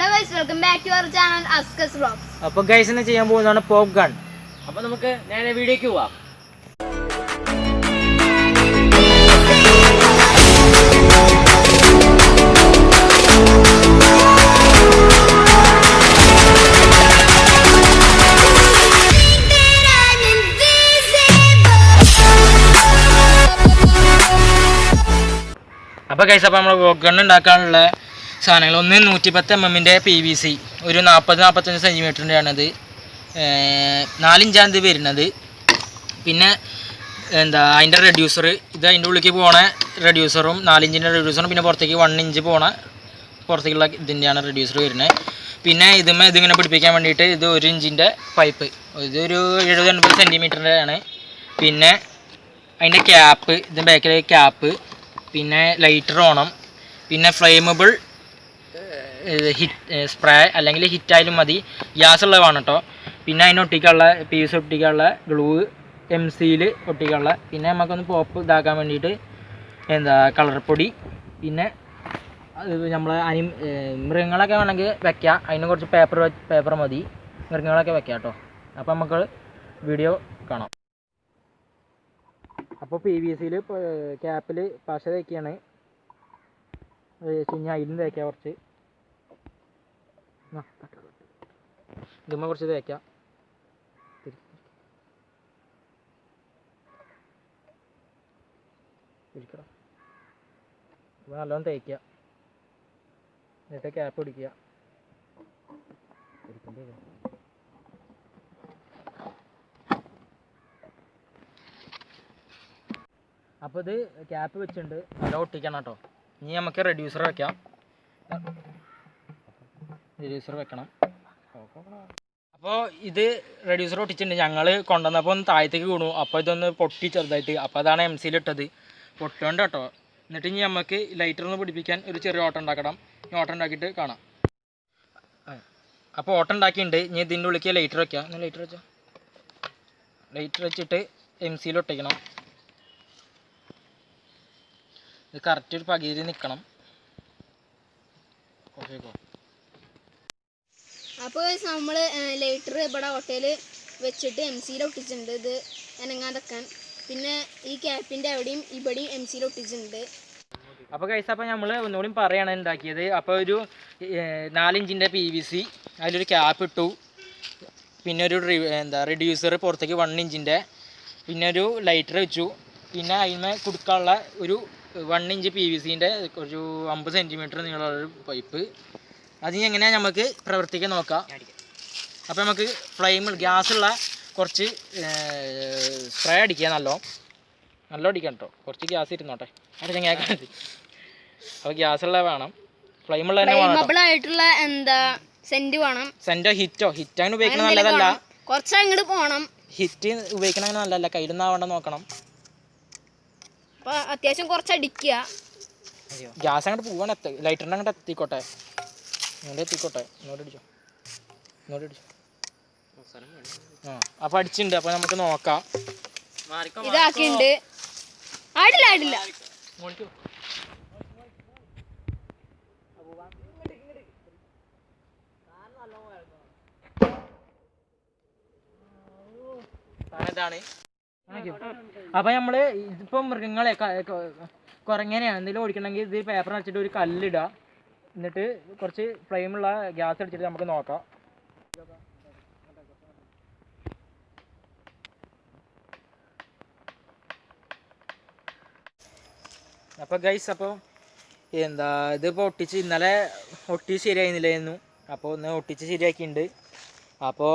Hello guys, welcome back to our channel Askas vlog. അപ്പോൾ guys ഇന്ന് ചെയ്യാൻ പോകുന്നതാണ് പോപ്പ് ഗൺ. അപ്പോൾ നമുക്ക് നേരെ വീഡിയോക്ക് പോവാം. അപ്പോൾ ഗൈസ് അപ്പോൾ നമ്മൾ പോപ്പ് ഗൺ ഉണ്ടാക്കാനുള്ള സാധനങ്ങൾ ഒന്ന് 110 mm PVC ഒരു 40-45 സെൻറ്റിമീറ്ററിൻ്റെ ആണത് 4 ഇഞ്ചാണ് ഇത് വരുന്നത്. പിന്നെ എന്താ അതിൻ്റെ റെഡ്യൂസർ ഇത് അതിൻ്റെ ഉള്ളിലേക്ക് പോണ റെഡ്യൂസറും 4 ഇഞ്ചിൻ്റെ റെഡ്യൂസറും പിന്നെ പുറത്തേക്ക് 1 ഇഞ്ച് പോണ പുറത്തേക്കുള്ള ഇതിൻ്റെയാണ് റെഡ്യൂസർ വരുന്നത്. പിന്നെ ഇതിങ്ങനെ പിടിപ്പിക്കാൻ വേണ്ടിയിട്ട് ഇത് 1 ഇഞ്ചിൻ്റെ പൈപ്പ് ഇതൊരു 70-80 സെൻറ്റിമീറ്ററിൻ്റെ ആണ്. പിന്നെ അതിൻ്റെ ക്യാപ്പ് ഇത് ബാക്കിലെ ക്യാപ്പ് പിന്നെ ലൈറ്റർ ഓണം പിന്നെ ഫ്ലെയിമബിൾ ഹിറ്റ് സ്പ്രേ അല്ലെങ്കിൽ ഹിറ്റായാലും മതി ഗ്യാസുള്ള വേണം കേട്ടോ. പിന്നെ അതിന് ഒട്ടിക്കാനുള്ള പീസ് ഒട്ടിക്കാനുള്ള ഗ്ലൂ MC-യിൽ ഒട്ടിക്കാനുള്ള പിന്നെ നമുക്കൊന്ന് പോപ്പ് ഇതാക്കാൻ വേണ്ടിയിട്ട് എന്താ കളർ പൊടി പിന്നെ നമ്മൾ മൃഗങ്ങളൊക്കെ വേണമെങ്കിൽ വെക്കാം. അതിന് കുറച്ച് പേപ്പർ മതി മൃഗങ്ങളൊക്കെ വെക്കാം കേട്ടോ. അപ്പോൾ നമുക്ക് വീഡിയോ കാണാം. അപ്പോൾ PVC-യിൽ ക്യാപ്പിൽ പശ തേക്കുകയാണ്. പിന്നെ അതിലും തേക്കാം കുറച്ച് ഇതുമ്മ കുറച്ച് തേക്കാം. അപ്പോൾ നല്ലോണം തേക്കുക എന്നിട്ട് ക്യാപ്പ് പിടിക്കുക. അപ്പോൾ ഇത് ക്യാപ്പ് വെച്ചിട്ടുണ്ട് നല്ല ഒട്ടിക്കണം കേട്ടോ. ഇനി നമുക്ക് റെഡ്യൂസർ വെക്കാം. റെഡ്യൂസർ വെക്കണം. അപ്പോൾ ഇത് റെഡ്യൂസർ ഒട്ടിച്ചിട്ടുണ്ട്. ഞങ്ങൾ കൊണ്ടുവന്നപ്പോൾ ഒന്ന് താഴത്തേക്ക് വീണു. അപ്പോൾ ഇതൊന്ന് പൊട്ടി ചെറുതായിട്ട്. അപ്പോൾ അതാണ് MC-യിൽ ഇട്ടത് പൊട്ടുകൊണ്ട് കേട്ടോ. എന്നിട്ട് ഇനി നമുക്ക് ലൈറ്റർ ഒന്ന് പിടിപ്പിക്കാൻ ഒരു ചെറിയ ഓട്ടം ഉണ്ടാക്കണം. ഈ ഓട്ടം ഉണ്ടാക്കിയിട്ട് കാണാം. അപ്പോൾ ഓട്ടം ഉണ്ടാക്കിയിട്ടുണ്ട്. ഇനി ഇതിൻ്റെ ഉള്ളിലേക്ക് ലൈറ്റർ വയ്ക്കാം. ലൈറ്റർ വെച്ചാൽ ലൈറ്റർ വെച്ചിട്ട് MC-യിൽ ഒട്ടിക്കണം. ഇത് കറക്റ്റ് ഒരു പകുതി നിൽക്കണം. അപ്പോൾ നമ്മൾ ലൈറ്റർ ഇവിടെ ഹോട്ടലിൽ വെച്ചിട്ട് MC-യിൽ ഒട്ടിച്ചിട്ടുണ്ട്. ഇത് അനങ്ങാതെക്കാൻ പിന്നെ ഈ ക്യാപ്പിൻ്റെ അവിടെയും ഇവിടെയും MC-യിൽ ഒട്ടിച്ചിട്ടുണ്ട്. അപ്പോൾ ഗൈസ് അപ്പോൾ നമ്മൾ ഒന്നുകൂടി പറയാണ് ഉണ്ടാക്കിയത്. അപ്പോൾ ഒരു 4 ഇഞ്ചിൻ്റെ PVC അതിലൊരു ക്യാപ്പ് ഇട്ടു. പിന്നെ ഒരു റെഡ്യൂസർ പുറത്തേക്ക് 1 ഇഞ്ചിൻ്റെ പിന്നെ ഒരു ലൈറ്റർ വെച്ചു. പിന്നെ അതിന്മേ കൊടുക്കാനുള്ള ഒരു 1 ഇഞ്ച് PVC-ൻ്റെ ഒരു 50 സെൻറ്റിമീറ്റർ നീളമുള്ളൊരു പൈപ്പ്. അതിന് എങ്ങനെയാണ് നമുക്ക് പ്രവർത്തിക്കാൻ നോക്കാം. അപ്പോൾ നമുക്ക് ഗ്യാസുള്ള കുറച്ച് സ്പ്രേ അടിക്കുക. നല്ല അടിക്കാം കേട്ടോ. കുറച്ച് ഗ്യാസ് ഇരുന്നോട്ടെ അവിടെ ഞങ്ങൾക്ക്. അപ്പോൾ ഗ്യാസുള്ള വേണം ഫ്ലെയിമുള്ള തന്നെ ആയിട്ടുള്ള എന്താ സെൻറ്റ് വേണം. സെൻറ്റോ ഹിറ്റാണ് ഉപയോഗിക്കുന്നത് നല്ലതല്ല. കുറച്ച് അങ്ങോട്ട് പോകണം. ഹിറ്റ് ഉപയോഗിക്കണമെങ്കിൽ നല്ലതല്ല. കയ്യിലൊന്നും ആവേണ്ട നോക്കണം. അപ്പോൾ അത്യാവശ്യം കുറച്ച് അടിക്കുക. ഗ്യാസ് അങ്ങോട്ട് പോവാൻ ലൈറ്ററിൻ്റെ അങ്ങോട്ട് എത്തിക്കോട്ടെ. ഇങ്ങോട്ട് എത്തിക്കോട്ടെ. ഇങ്ങോട്ട് അടിച്ചോ. അപ്പോൾ അടിച്ചിട്ടുണ്ട്. അപ്പോൾ നമുക്ക് നോക്കാം. ഇതാക്കിണ്ട് ആടില്ല ഇതാണ്. അപ്പോൾ നമ്മൾ ഇതിപ്പോൾ മൃഗങ്ങളെ കുറങ്ങനെയാണ് എന്തെങ്കിലും ഓടിക്കണമെങ്കിൽ ഇത് പേപ്പർ വെച്ചിട്ട് ഒരു കല്ലിടുക. എന്നിട്ട് കുറച്ച് ഫ്ലെയിമുള്ള ഗ്യാസ് അടിച്ചിട്ട് നമുക്ക് നോക്കാം. അപ്പോൾ ഗൈസ് അപ്പോൾ ഇതിപ്പോൾ ഒട്ടിച്ച് ഇന്നലെ ഒട്ടിച്ച് ശരിയായിരുന്നില്ലായിരുന്നു. അപ്പോൾ ഒന്ന് ഒട്ടിച്ച് ശരിയാക്കിയിട്ടുണ്ട്. അപ്പോൾ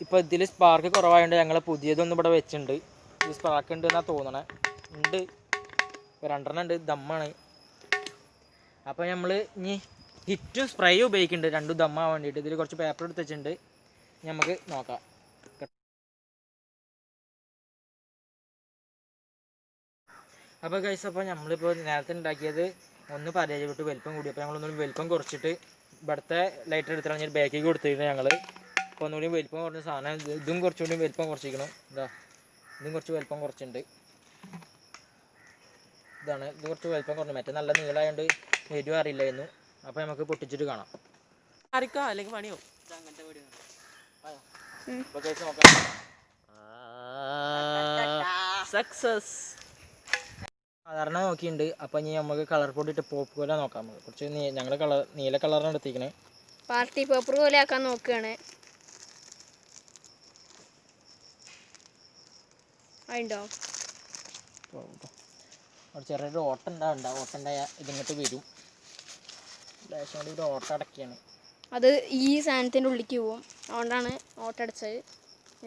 ഇപ്പോൾ ഇതിൽ സ്പാർക്ക് കുറവായതുകൊണ്ട് ഞങ്ങൾ പുതിയതൊന്നും ഇവിടെ വെച്ചിട്ടുണ്ട്. ഇത് സ്പാർക്ക് ഉണ്ട് എന്നാണ് തോന്നണേ. ഉണ്ട് 2 ഉണ്ട്. ദമ്മാണ്. അപ്പോൾ നമ്മൾ ഇനി ഹിറ്റും സ്പ്രേയും ഉപയോഗിക്കുന്നുണ്ട് 2 ദമ്മാൻ വേണ്ടിയിട്ട്. ഇതിൽ കുറച്ച് പേപ്പർ എടുത്ത് വെച്ചിട്ടുണ്ട്. നമുക്ക് നോക്കാം. അപ്പോൾ ഗൈസ് അപ്പോൾ നമ്മളിപ്പോൾ നേരത്തെ ഉണ്ടാക്കിയത് ഒന്ന് പരാജയപ്പെട്ട് വലിപ്പം കൂടി. അപ്പോൾ ഞങ്ങളൊന്നുകൂടി വലിപ്പം കുറച്ചിട്ട് ഇവിടുത്തെ ലൈറ്റർ എടുത്ത് കളഞ്ഞിട്ട് ബാക്കിലേക്ക് കൊടുത്തിട്ട് ഞങ്ങൾ അപ്പോൾ ഒന്നുകൂടി വലിപ്പം കുറഞ്ഞ സാധനം ഇതും കുറച്ചുകൂടി വലിപ്പം കുറച്ചിരിക്കണം. ഇതും കുറച്ച് വലിപ്പം കുറച്ചിട്ടുണ്ട്. ഇതാണ് ഇത് കുറച്ച് വലിപ്പം കുറഞ്ഞു. മറ്റേ നല്ല നീളമായതുകൊണ്ട് എരിവ് അറിയില്ലായിരുന്നു. അപ്പോൾ നമുക്ക് പൊട്ടിച്ചിട്ട് കാണാം. ആർക്കോ അല്ലെങ്കിൽ പണിയോ അങ്ങനത്തെ വീഡിയോ ഉം. നോക്കാം. സക്സസ്. സാധാരണ നോക്കിയിട്ടുണ്ട്. അപ്പം ഇനി നമുക്ക് കളർ പൊടി ഇട്ട് പോപ്പ് പോലെ നോക്കാം. നമുക്ക് കുറച്ച് ഞങ്ങൾ നീല കളറാണ് എടുത്തിരിക്കണേ. പാർട്ടി പേപ്പർ പോലെ ആക്കാൻ നോക്കുകയാണ്. അതിണ്ടോ ചെറിയൊരു ഓട്ട ഉണ്ടാവും. ഓട്ട ഉണ്ടായ ഇതിങ്ങോട്ട് വരും. ലേശം കൂടി ഒരു ഓട്ട അടക്കിയാണ്. അത് ഈ സാധനത്തിൻ്റെ ഉള്ളിലേക്ക് പോവും. അതുകൊണ്ടാണ് ഓട്ട അടച്ചത്.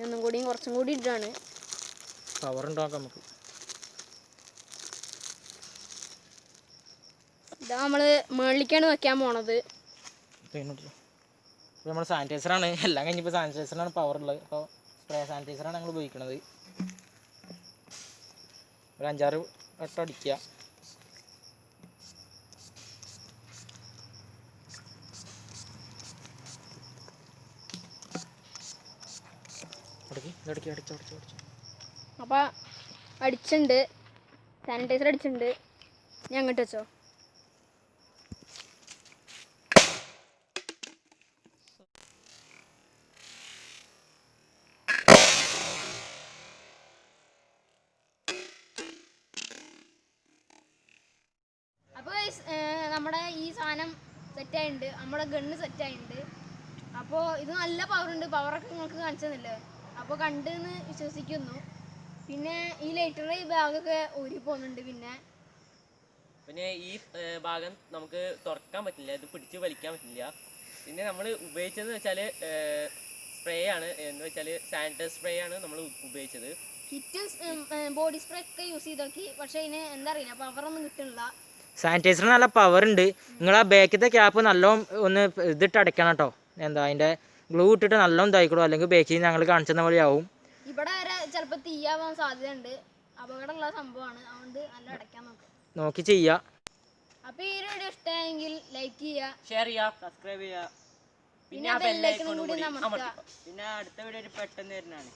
ഒന്നും കൂടിയും കുറച്ചും കൂടി ഇട്ടാണ് പവർ ഉണ്ടാക്കാം നമുക്ക്. ഇതാ നമ്മൾ മുകളിലേക്കാണ് വെക്കാൻ പോണത്. ഇപ്പോൾ നമ്മൾ സാനിറ്റൈസറാണ് എല്ലാം കഴിഞ്ഞപ്പോൾ സാനിറ്റൈസറാണ് പവറുള്ളത്. അപ്പോൾ സ്പ്രേ സാനിറ്റൈസറാണ് ഞങ്ങൾ ഉപയോഗിക്കുന്നത്. ഒരു 5-6 വട്ടം അടിക്കുക. അപ്പോൾ അടിച്ചിട്ടുണ്ട്, സാനിറ്റൈസർ അടിച്ചിട്ടുണ്ട്. ഞാൻ അങ്ങോട്ട് വെച്ചോ. അപ്പോൾ നമ്മുടെ ഈ സാധനം സെറ്റായിട്ടുണ്ട്. നമ്മുടെ ഗണ്ണ് സെറ്റായിട്ടുണ്ട്. അപ്പോൾ ഇത് നല്ല പവറുണ്ട്. പവറൊക്കെ നിങ്ങൾക്ക് കാണിച്ചു തന്നില്ലേ? അപ്പോൾ കണ്ടെന്ന് വിശ്വസിക്കുന്നു. പിന്നെ ഈ ലൈറ്ററുടെ ഈ ഭാഗമൊക്കെ ഊരി പോകുന്നുണ്ട്. പിന്നെ ഈ ഭാഗം നമുക്ക് തുറക്കാൻ പറ്റില്ല, ഇത് പിടിച്ച് വലിക്കാൻ പറ്റില്ല. പിന്നെ നമ്മൾ ഉപയോഗിച്ചതെന്ന് വെച്ചാൽ സ്പ്രേ ആണ്. എന്ന് വെച്ചാൽ സാനിറ്റൈസർ സ്പ്രേ ആണ് നമ്മൾ ഉപയോഗിച്ചത്. ഹിറ്റും ബോഡി സ്പ്രേ ഒക്കെ യൂസ് ചെയ്ത് നോക്കി. പക്ഷേ ഇതിന് എന്താ അറിയില്ല, പവറൊന്നും കിട്ടുന്നില്ല. സാനിറ്റൈസർ നല്ല പവർ ഉണ്ട്. നിങ്ങൾ ആ ബാക്കിലത്തെ ക്യാപ്പ് നല്ലോണം ഒന്ന് ഇതിട്ട് അടയ്ക്കണം കേട്ടോ. എന്താ അതിൻ്റെ ഗ്ലൂ ഇട്ടിട്ട് നല്ലോണം ഇതായിക്കോളൂ. അല്ലെങ്കിൽ ബേക്കിൽ ഞങ്ങൾ കാണിച്ചെന്ന പോലെ ആവും. ഇവിടെ വരെ ചിലപ്പോൾ തീയാവാൻ സാധ്യതയുണ്ട്. അപകടമുള്ള സംഭവമാണ്. അതുകൊണ്ട് നല്ല അടയ്ക്കാൻ നോക്കി ചെയ്യുക. അപ്പോൾ ഈ വീഡിയോ ഇഷ്ടമായെങ്കിൽ ലൈക്ക് ചെയ്യുക, ഷെയർ ചെയ്യുക, സബ്സ്ക്രൈബ് ചെയ്യുക. പിന്നെ ബെല്ലൈക്കണും കൂടി അമർത്തുക. പിന്നെ അടുത്ത വീഡിയോ പെട്ടെന്ന് വരുന്നതാണ്.